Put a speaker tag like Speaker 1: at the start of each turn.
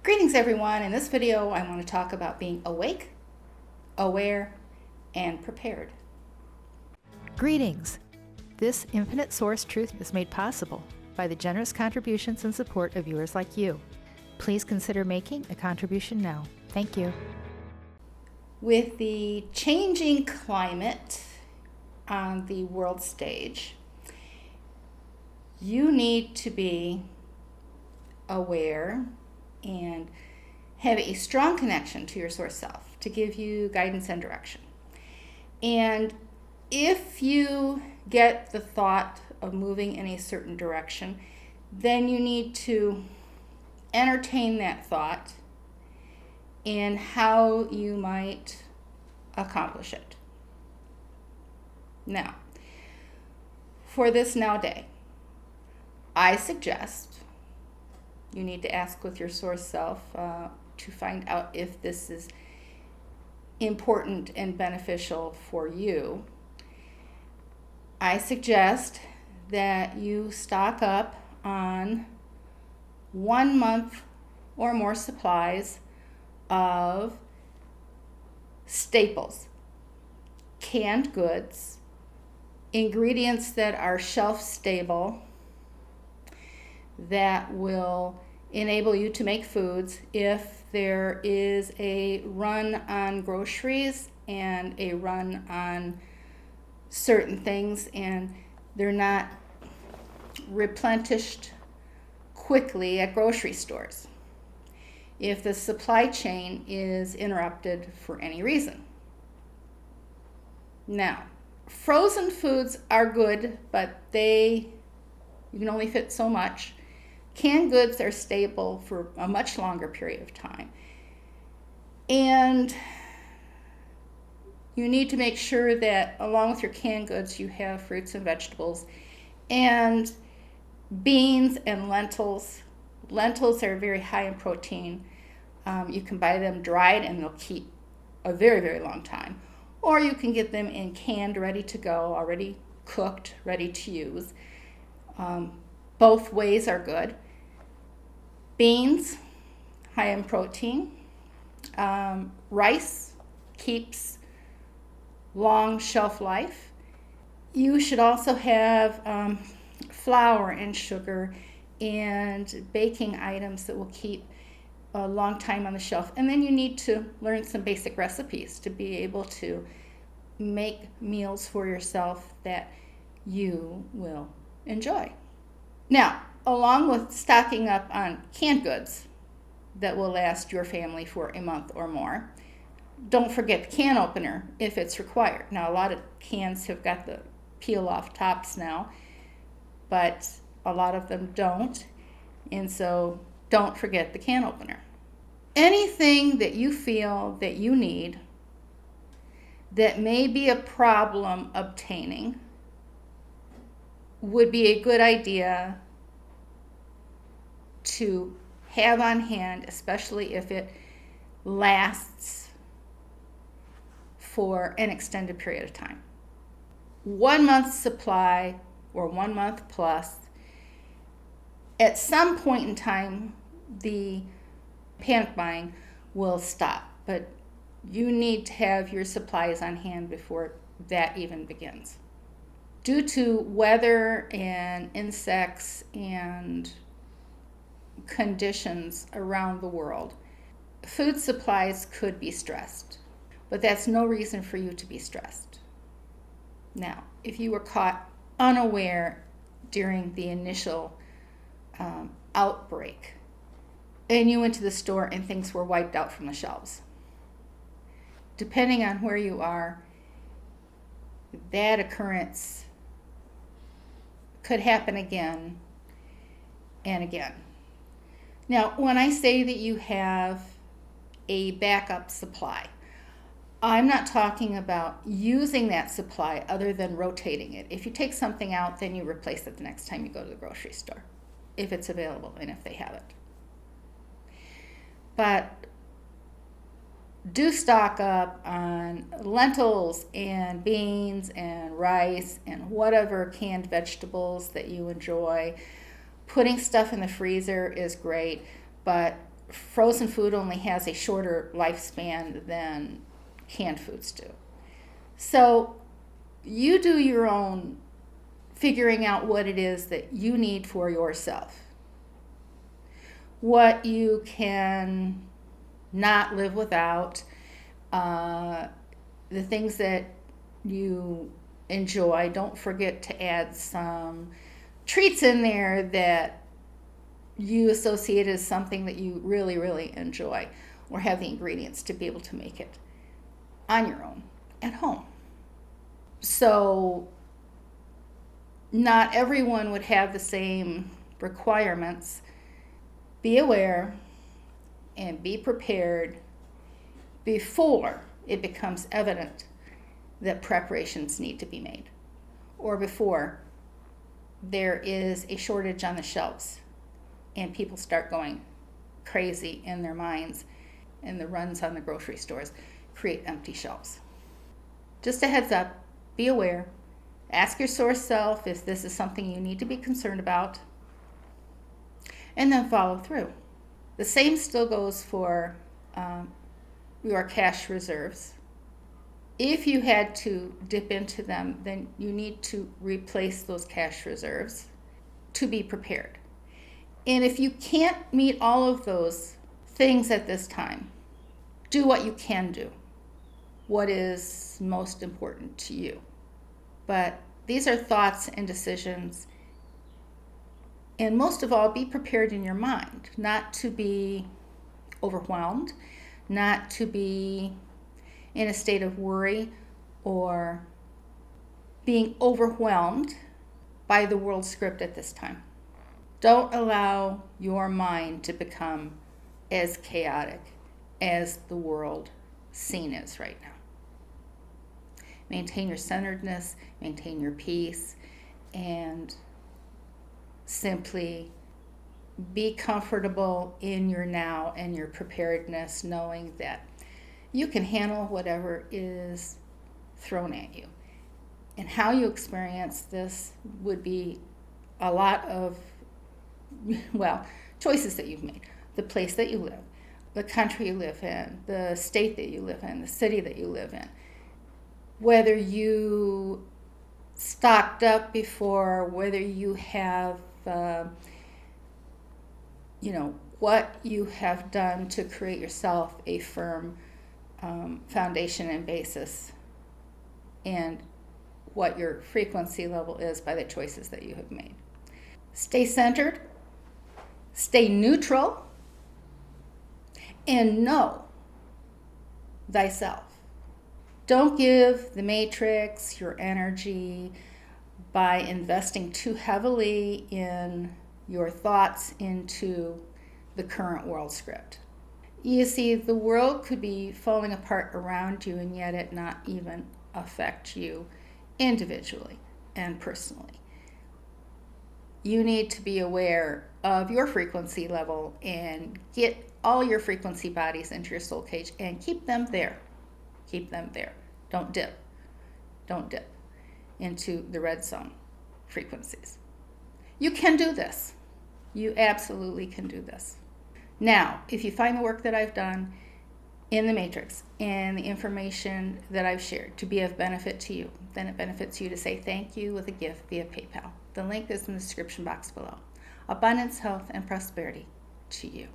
Speaker 1: Greetings everyone. In this video I want to talk about being awake, aware, and prepared.
Speaker 2: Greetings! This infinite source truth is made possible by the generous contributions and support of viewers like you. Please consider making a contribution now. Thank you.
Speaker 1: With the changing climate on the world stage, you need to be aware and have a strong connection to your source self to give you guidance and direction. And if you get the thought of moving in a certain direction, then you need to entertain that thought and how you might accomplish it. Now, for this now day, I suggest you need to ask with your source self to find out if this is important and beneficial for you. I suggest that you stock up on 1 month or more supplies of staples, canned goods, ingredients that are shelf stable, that will enable you to make foods if there is a run on groceries and a run on certain things and they're not replenished quickly at grocery stores, if the supply chain is interrupted for any reason. Now, frozen foods are good, but you can only fit so much. Canned goods are stable for a much longer period of time. And you need to make sure that along with your canned goods, you have fruits and vegetables and beans and lentils. Lentils are very high in protein. You can buy them dried and they'll keep a very, very long time. Or you can get them in canned, ready to go, already cooked, ready to use. Both ways are good. Beans, high in protein. Rice keeps long shelf life. You should also have flour and sugar and baking items that will keep a long time on the shelf. And then you need to learn some basic recipes to be able to make meals for yourself that you will enjoy. Now, along with stocking up on canned goods that will last your family for a month or more, don't forget the can opener if it's required. Now, a lot of cans have got the peel-off tops now, but a lot of them don't, and so don't forget the can opener. Anything that you feel that you need that may be a problem obtaining would be a good idea to have on hand, especially if it lasts for an extended period of time. 1 month supply or 1 month plus. At some point in time, the panic buying will stop, but you need to have your supplies on hand before that even begins. Due to weather and insects and conditions around the world, food supplies could be stressed, but that's no reason for you to be stressed. Now, if you were caught unaware during the initial outbreak and you went to the store and things were wiped out from the shelves, depending on where you are, that occurrence could happen again and again. Now, when I say that you have a backup supply, I'm not talking about using that supply other than rotating it. If you take something out, then you replace it the next time you go to the grocery store, if it's available and if they have it. But do stock up on lentils and beans and rice and whatever canned vegetables that you enjoy. Putting stuff in the freezer is great, but frozen food only has a shorter lifespan than canned foods do. So you do your own figuring out what it is that you need for yourself, what you can not live without, the things that you enjoy. Don't forget to add some treats in there that you associate as something that you really, really enjoy, or have the ingredients to be able to make it on your own at home. So not everyone would have the same requirements. Be aware and be prepared before it becomes evident that preparations need to be made, or before there is a shortage on the shelves and people start going crazy in their minds and the runs on the grocery stores create empty shelves. Just a heads up, be aware. Ask your source self if this is something you need to be concerned about, and then follow through. The same still goes for your cash reserves. If you had to dip into them, then you need to replace those cash reserves to be prepared. And if you can't meet all of those things at this time, do what you can do. What is most important to you? But these are thoughts and decisions. And most of all, be prepared in your mind, not to be overwhelmed, not to be in a state of worry or being overwhelmed by the world script at this time. Don't allow your mind to become as chaotic as the world scene is right now. Maintain your centeredness, maintain your peace, and simply be comfortable in your now and your preparedness, knowing that you can handle whatever is thrown at you. And how you experience this would be a lot of, choices that you've made. The place that you live, the country you live in, the state that you live in, the city that you live in. Whether you stocked up before, whether you have, what you have done to create yourself a firm foundation and basis, and what your frequency level is by the choices that you have made. Stay centered, stay neutral, and know thyself. Don't give the matrix your energy by investing too heavily in your thoughts into the current world script. You see, the world could be falling apart around you and yet it not even affect you individually and personally. You need to be aware of your frequency level and get all your frequency bodies into your soul cage and keep them there. Keep them there. Don't dip. Don't dip into the red zone frequencies. You can do this. You absolutely can do this. Now, if you find the work that I've done in the matrix and the information that I've shared to be of benefit to you, then it benefits you to say thank you with a gift via PayPal. The link is in the description box below. Abundance, health, and prosperity to you.